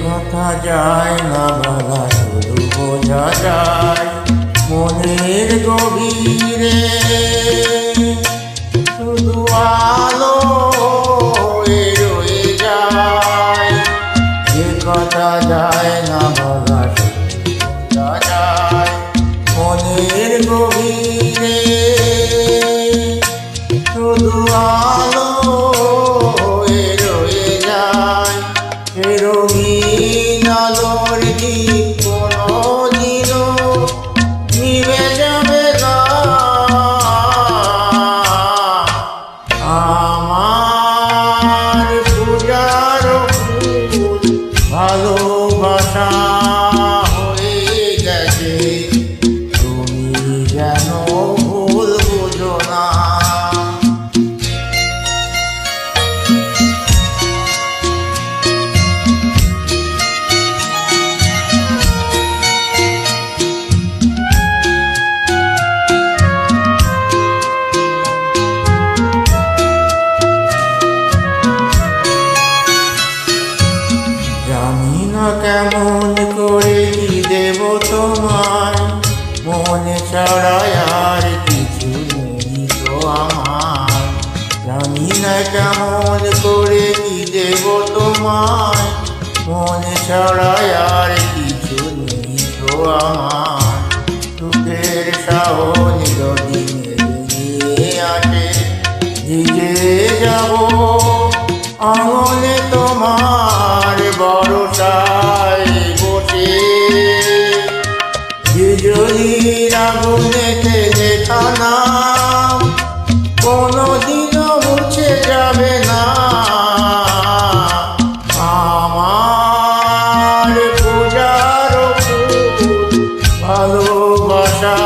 কথা যায় না বলা, শুধু বোঝা যায় মনের গভীরে। শুধু আলো রয়ে যায়, যে কথা যায় না বলা, শুধু বোঝা যায় মনের গভীরে। শুধু আলো রয়ে যায়, রঙিন আলোর দীপ কোনদিনও নিভে যাবে না। আমার পূজার ফুল ভালোবাসা হয়ে গেছে, তুমি যেন ভুল বুঝো না। জানি না কেমন করে কি দেব তোমায়, মনে ছাড়া আর কিছু নেই তো আমার। জানি না কেমন করে কি দেব তোমায়, মনে ছাড়া আর কিছু নেই তো আমার। দুঃখের সাহন যদি নিয়ে আসে, ভিজে যাব আঙুলে তোমার ভরসায় বসে। বিজলির আগুনেতে লেখা নাম কোনদিনও মুছে যাবে না। আমার পূজার ফুল ভালোবাসা